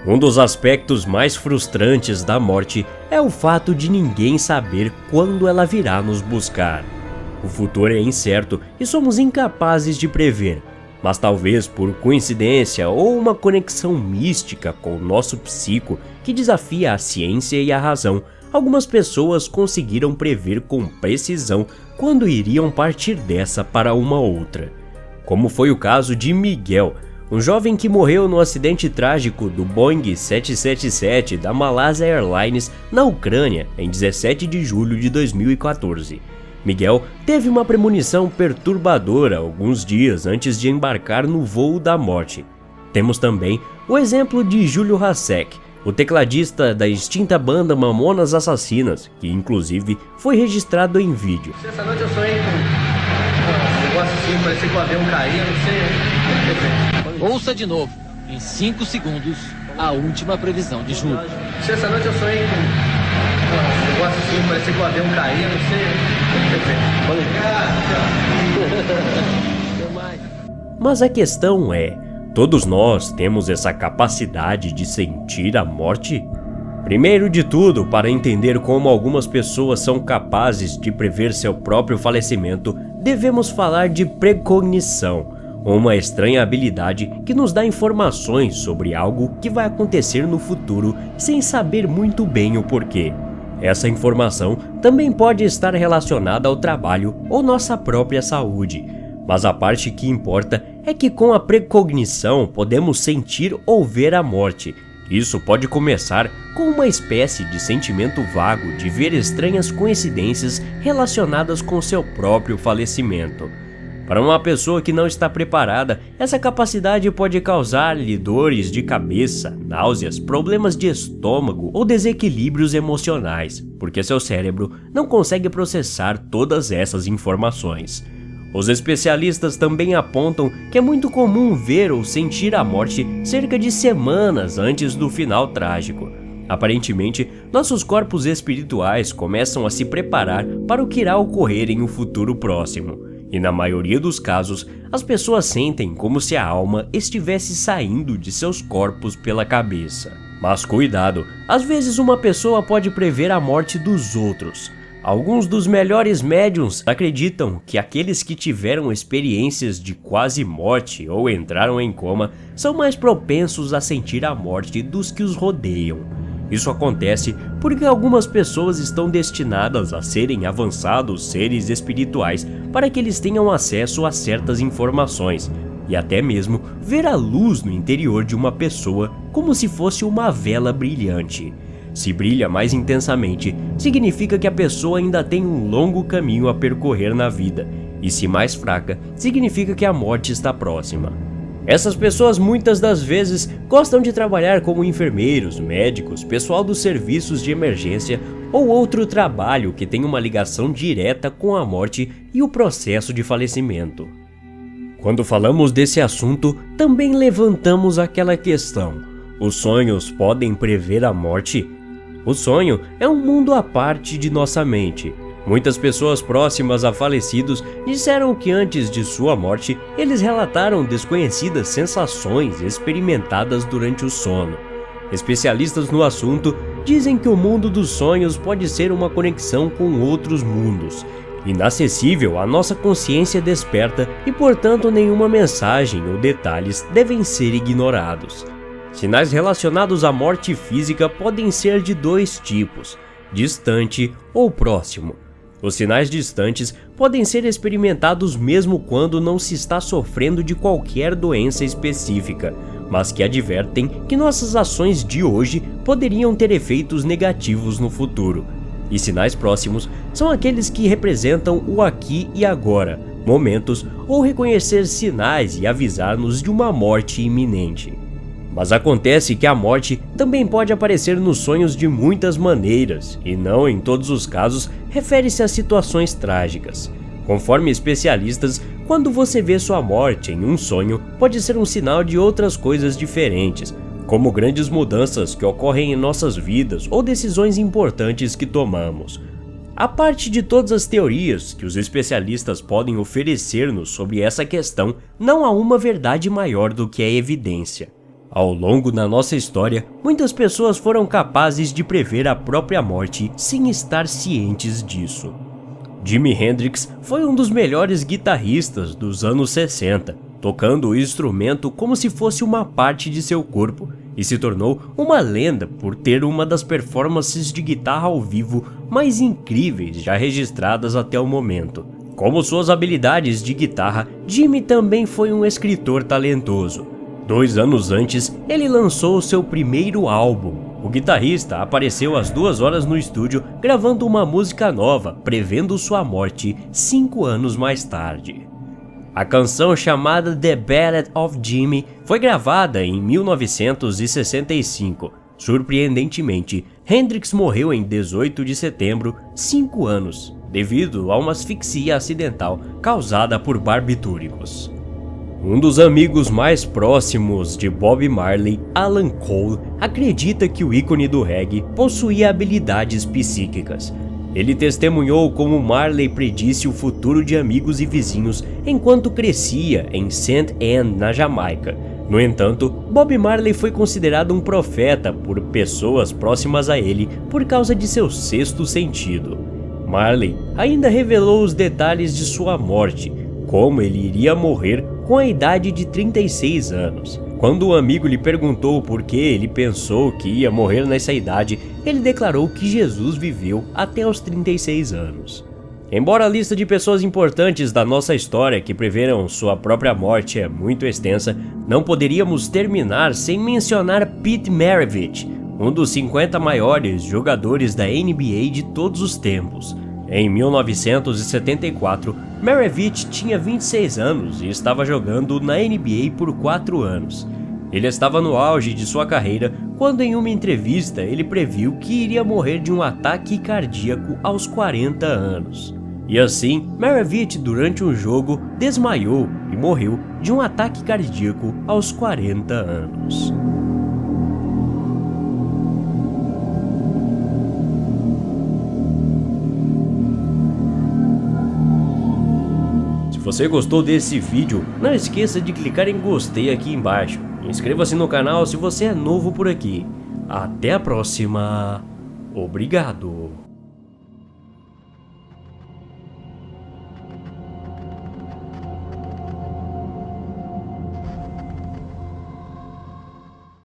Um dos aspectos mais frustrantes da morte é o fato de ninguém saber quando ela virá nos buscar. O futuro é incerto e somos incapazes de prever, mas talvez por coincidência ou uma conexão mística com o nosso psico que desafia a ciência e a razão, algumas pessoas conseguiram prever com precisão quando iriam partir dessa para uma outra. Como foi o caso de Miguel, um jovem que morreu no acidente trágico do Boeing 777 da Malaysia Airlines na Ucrânia em 17 de julho de 2014. Miguel teve uma premonição perturbadora alguns dias antes de embarcar no voo da morte. Temos também o exemplo de Júlio Hasek, o tecladista da extinta banda Mamonas Assassinas, que inclusive foi registrado em vídeo. Essa noite eu sonhei com um negócio assim, parecia que o avião caía, não sei. Ouça de novo, em 5 segundos, a última previsão de julho. Essa noite eu sonhei com um negócio assim, parecia que o avião caía, não sei. Mas a questão é, todos nós temos essa capacidade de sentir a morte? Primeiro de tudo, para entender como algumas pessoas são capazes de prever seu próprio falecimento, devemos falar de precognição, uma estranha habilidade que nos dá informações sobre algo que vai acontecer no futuro sem saber muito bem o porquê. Essa informação também pode estar relacionada ao trabalho ou nossa própria saúde, mas a parte que importa é que com a precognição podemos sentir ou ver a morte. Isso pode começar com uma espécie de sentimento vago de ver estranhas coincidências relacionadas com seu próprio falecimento. Para uma pessoa que não está preparada, essa capacidade pode causar-lhe dores de cabeça, náuseas, problemas de estômago ou desequilíbrios emocionais, porque seu cérebro não consegue processar todas essas informações. Os especialistas também apontam que é muito comum ver ou sentir a morte cerca de semanas antes do final trágico. Aparentemente, nossos corpos espirituais começam a se preparar para o que irá ocorrer em um futuro próximo. E na maioria dos casos, as pessoas sentem como se a alma estivesse saindo de seus corpos pela cabeça. Mas cuidado, às vezes uma pessoa pode prever a morte dos outros. Alguns dos melhores médiums acreditam que aqueles que tiveram experiências de quase morte ou entraram em coma são mais propensos a sentir a morte dos que os rodeiam. Isso acontece porque algumas pessoas estão destinadas a serem avançados seres espirituais para que eles tenham acesso a certas informações e até mesmo ver a luz no interior de uma pessoa como se fosse uma vela brilhante. Se brilha mais intensamente, significa que a pessoa ainda tem um longo caminho a percorrer na vida, e se mais fraca, significa que a morte está próxima. Essas pessoas muitas das vezes gostam de trabalhar como enfermeiros, médicos, pessoal dos serviços de emergência ou outro trabalho que tem uma ligação direta com a morte e o processo de falecimento. Quando falamos desse assunto, também levantamos aquela questão: os sonhos podem prever a morte? O sonho é um mundo à parte de nossa mente. Muitas pessoas próximas a falecidos disseram que antes de sua morte, eles relataram desconhecidas sensações experimentadas durante o sono. Especialistas no assunto dizem que o mundo dos sonhos pode ser uma conexão com outros mundos, inacessível à nossa consciência desperta e, portanto, nenhuma mensagem ou detalhes devem ser ignorados. Sinais relacionados à morte física podem ser de dois tipos: distante ou próximo. Os sinais distantes podem ser experimentados mesmo quando não se está sofrendo de qualquer doença específica, mas que advertem que nossas ações de hoje poderiam ter efeitos negativos no futuro. E sinais próximos são aqueles que representam o aqui e agora, momentos ou reconhecer sinais e avisar-nos de uma morte iminente. Mas acontece que a morte também pode aparecer nos sonhos de muitas maneiras, e não em todos os casos refere-se a situações trágicas. Conforme especialistas, quando você vê sua morte em um sonho, pode ser um sinal de outras coisas diferentes, como grandes mudanças que ocorrem em nossas vidas ou decisões importantes que tomamos. A parte de todas as teorias que os especialistas podem oferecer-nos sobre essa questão, não há uma verdade maior do que a evidência. Ao longo da nossa história, muitas pessoas foram capazes de prever a própria morte sem estar cientes disso. Jimi Hendrix foi um dos melhores guitarristas dos anos 60, tocando o instrumento como se fosse uma parte de seu corpo, e se tornou uma lenda por ter uma das performances de guitarra ao vivo mais incríveis já registradas até o momento. Como suas habilidades de guitarra, Jimi também foi um escritor talentoso. 2 anos antes, ele lançou seu primeiro álbum. O guitarrista apareceu às 2 horas no estúdio gravando uma música nova, prevendo sua morte 5 anos mais tarde. A canção chamada The Ballad of Jimi foi gravada em 1965. Surpreendentemente, Hendrix morreu em 18 de setembro, 5 anos, devido a uma asfixia acidental causada por barbitúricos. Um dos amigos mais próximos de Bob Marley, Alan Cole, acredita que o ícone do reggae possuía habilidades psíquicas. Ele testemunhou como Marley predisse o futuro de amigos e vizinhos enquanto crescia em St. Anne, na Jamaica. No entanto, Bob Marley foi considerado um profeta por pessoas próximas a ele por causa de seu sexto sentido. Marley ainda revelou os detalhes de sua morte, como ele iria morrer com a idade de 36 anos. Quando o amigo lhe perguntou por que ele pensou que ia morrer nessa idade, ele declarou que Jesus viveu até os 36 anos. Embora a lista de pessoas importantes da nossa história que preveram sua própria morte é muito extensa, não poderíamos terminar sem mencionar Pete Maravich, um dos 50 maiores jogadores da NBA de todos os tempos. Em 1974, Maravich tinha 26 anos e estava jogando na NBA por 4 anos. Ele estava no auge de sua carreira quando em uma entrevista ele previu que iria morrer de um ataque cardíaco aos 40 anos. E assim, Maravich durante um jogo desmaiou e morreu de um ataque cardíaco aos 40 anos. Se você gostou desse vídeo, não esqueça de clicar em gostei aqui embaixo. Inscreva-se no canal se você é novo por aqui. Até a próxima. Obrigado.